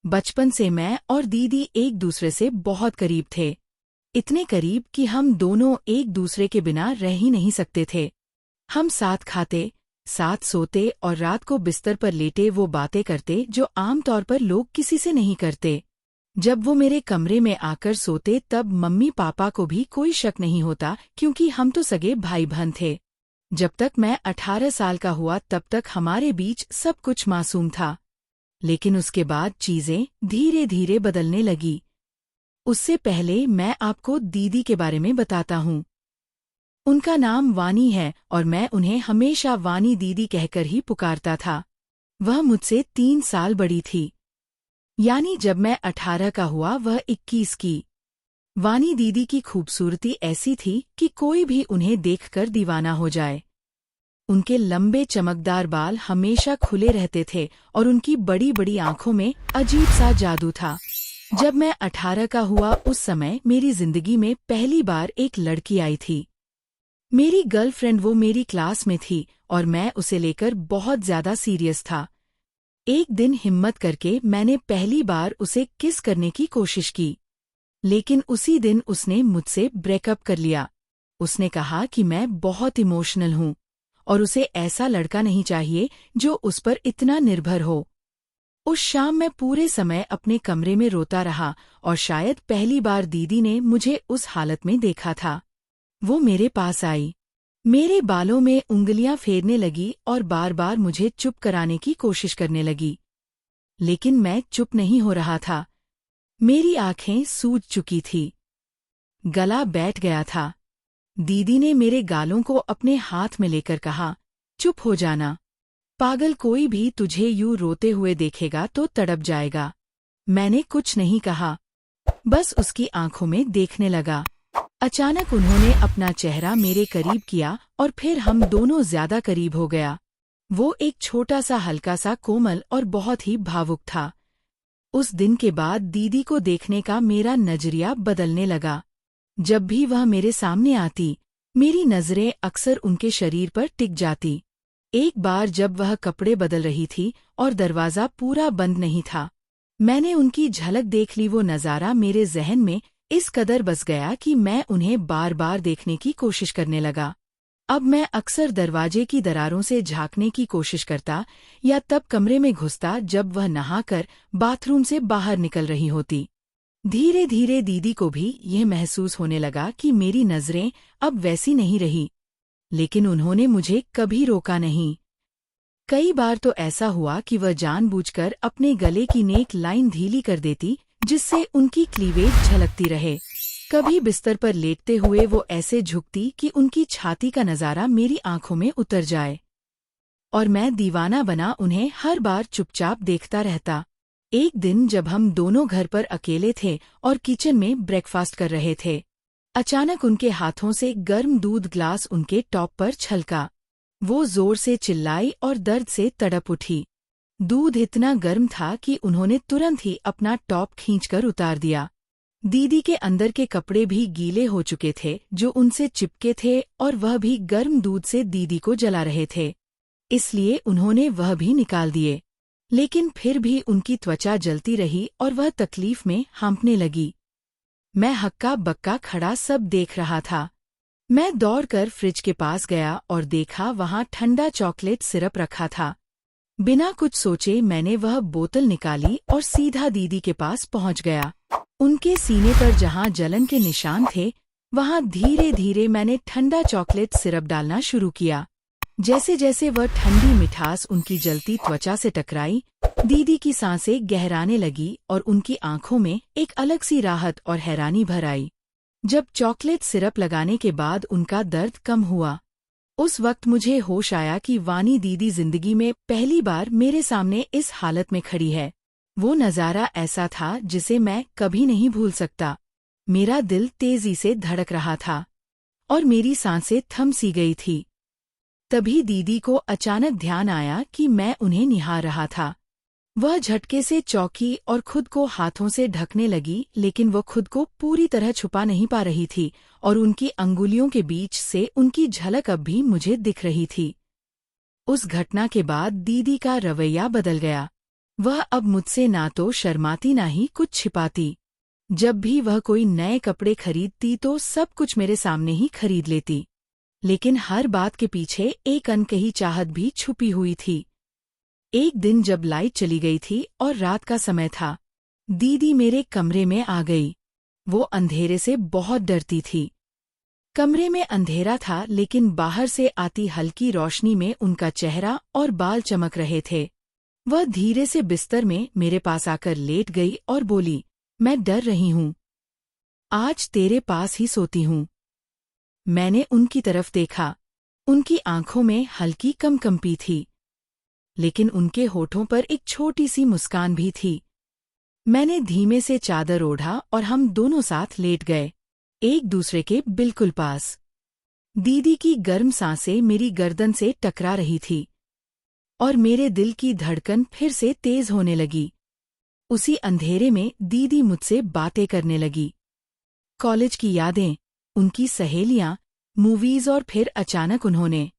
बचपन से मैं और दीदी एक दूसरे से बहुत करीब थे। इतने करीब कि हम दोनों एक दूसरे के बिना रह ही नहीं सकते थे। हम साथ खाते, साथ सोते और रात को बिस्तर पर लेटे वो बातें करते जो आमतौर पर लोग किसी से नहीं करते। जब वो मेरे कमरे में आकर सोते तब मम्मी पापा को भी कोई शक नहीं होता, क्योंकि हम तो सगे भाई बहन थे। जब तक मैं 18 साल का हुआ तब तक हमारे बीच सब कुछ मासूम था। लेकिन उसके बाद चीजें धीरे धीरे बदलने लगी। उससे पहले मैं आपको दीदी के बारे में बताता हूँ। उनका नाम वानी है और मैं उन्हें हमेशा वानी दीदी कहकर ही पुकारता था। वह मुझसे 3 साल बड़ी थी। यानी जब मैं 18 का हुआ वह 21 की। वानी दीदी की खूबसूरती ऐसी थी कि कोई भी उन्हें देखकर दीवाना हो जाए। उनके लंबे चमकदार बाल हमेशा खुले रहते थे और उनकी बड़ी बड़ी आंखों में अजीब सा जादू था। जब मैं 18 का हुआ उस समय मेरी जिंदगी में पहली बार एक लड़की आई थी। मेरी गर्लफ्रेंड वो मेरी क्लास में थी और मैं उसे लेकर बहुत ज्यादा सीरियस था। एक दिन हिम्मत करके मैंने पहली बार उसे किस करने की कोशिश की, लेकिन उसी दिन उसने मुझसे ब्रेकअप कर लिया। उसने कहा कि मैं बहुत इमोशनल हूँ और उसे ऐसा लड़का नहीं चाहिए जो उस पर इतना निर्भर हो। उस शाम मैं पूरे समय अपने कमरे में रोता रहा और शायद पहली बार दीदी ने मुझे उस हालत में देखा था। वो मेरे पास आई, मेरे बालों में उंगलियां फेरने लगी और बार बार मुझे चुप कराने की कोशिश करने लगी। लेकिन मैं चुप नहीं हो रहा था। मेरी आंखें सूज चुकी थी, गला बैठ गया था। दीदी ने मेरे गालों को अपने हाथ में लेकर कहा, चुप हो जाना। पागल, कोई भी तुझे यूं रोते हुए देखेगा तो तड़प जाएगा। मैंने कुछ नहीं कहा, बस उसकी आंखों में देखने लगा। अचानक उन्होंने अपना चेहरा मेरे करीब किया और फिर हम दोनों ज्यादा करीब हो गया। वो एक छोटा सा, हल्का सा, कोमल और बहुत ही भावुक था। उस दिन के बाद दीदी को देखने का मेरा नजरिया बदलने लगा। जब भी वह मेरे सामने आती, मेरी नजरें अक्सर उनके शरीर पर टिक जाती। एक बार जब वह कपड़े बदल रही थी और दरवाजा पूरा बंद नहीं था, मैंने उनकी झलक देख ली। वो नज़ारा मेरे जहन में इस कदर बस गया कि मैं उन्हें बार बार देखने की कोशिश करने लगा। अब मैं अक्सर दरवाजे की दरारों से झांकने की कोशिश करता या तब कमरे में घुसता जब वह नहाकर बाथरूम से बाहर निकल रही होती। धीरे धीरे दीदी को भी यह महसूस होने लगा कि मेरी नजरें अब वैसी नहीं रही, लेकिन उन्होंने मुझे कभी रोका नहीं। कई बार तो ऐसा हुआ कि वह जानबूझकर अपने गले की नेक लाइन ढीली कर देती जिससे उनकी क्लीवेज झलकती रहे। कभी बिस्तर पर लेटते हुए वो ऐसे झुकती कि उनकी छाती का नज़ारा मेरी आंखों में उतर जाए, और मैं दीवाना बना उन्हें हर बार चुपचाप देखता रहता। एक दिन जब हम दोनों घर पर अकेले थे और किचन में ब्रेकफास्ट कर रहे थे, अचानक उनके हाथों से गर्म दूध ग्लास उनके टॉप पर छलका। वो जोर से चिल्लाई और दर्द से तड़प उठी। दूध इतना गर्म था कि उन्होंने तुरंत ही अपना टॉप खींचकर उतार दिया। दीदी के अंदर के कपड़े भी गीले हो चुके थे जो उनसे चिपके थे, और वह भी गर्म दूध से दीदी को जला रहे थे, इसलिए उन्होंने वह भी निकाल दिए। लेकिन फिर भी उनकी त्वचा जलती रही और वह तकलीफ में हांफने लगी। मैं हक्का बक्का खड़ा सब देख रहा था। मैं दौड़कर फ्रिज के पास गया और देखा वहां ठंडा चॉकलेट सिरप रखा था। बिना कुछ सोचे मैंने वह बोतल निकाली और सीधा दीदी के पास पहुंच गया। उनके सीने पर जहां जलन के निशान थे, वहां धीरे धीरे मैंने ठंडा चॉकलेट सिरप डालना शुरू किया। जैसे जैसे वह ठंडी मिठास उनकी जलती त्वचा से टकराई, दीदी की सांसें गहराने लगी और उनकी आंखों में एक अलग सी राहत और हैरानी भर आई। जब चॉकलेट सिरप लगाने के बाद उनका दर्द कम हुआ, उस वक्त मुझे होश आया कि वानी दीदी जिंदगी में पहली बार मेरे सामने इस हालत में खड़ी है। वो नज़ारा ऐसा था जिसे मैं कभी नहीं भूल सकता। मेरा दिल तेजी से धड़क रहा था और मेरी सांसें थम सी गई थी। तभी दीदी को अचानक ध्यान आया कि मैं उन्हें निहार रहा था। वह झटके से चौंकी और खुद को हाथों से ढकने लगी, लेकिन वो खुद को पूरी तरह छुपा नहीं पा रही थी और उनकी अंगुलियों के बीच से उनकी झलक अब भी मुझे दिख रही थी। उस घटना के बाद दीदी का रवैया बदल गया। वह अब मुझसे ना तो शर्माती ना ही कुछ छिपाती। जब भी वह कोई नए कपड़े खरीदती तो सब कुछ मेरे सामने ही खरीद लेती। लेकिन हर बात के पीछे एक अनकही चाहत भी छुपी हुई थी। एक दिन जब लाइट चली गई थी और रात का समय था, दीदी मेरे कमरे में आ गई। वो अंधेरे से बहुत डरती थी। कमरे में अंधेरा था लेकिन बाहर से आती हल्की रोशनी में उनका चेहरा और बाल चमक रहे थे। वह धीरे से बिस्तर में मेरे पास आकर लेट गई और बोली, मैं डर रही हूँ। आज तेरे पास ही सोती हूँ। मैंने उनकी तरफ देखा। उनकी आंखों में हल्की कंपी थी, लेकिन उनके होठों पर एक छोटी सी मुस्कान भी थी। मैंने धीमे से चादर ओढ़ा और हम दोनों साथ लेट गए, एक दूसरे के बिल्कुल पास। दीदी की गर्म सांसें मेरी गर्दन से टकरा रही थी और मेरे दिल की धड़कन फिर से तेज होने लगी। उसी अंधेरे में दीदी मुझसे बातें करने लगी। कॉलेज की यादें, उनकी सहेलियां, मूवीज और फिर अचानक उन्होंने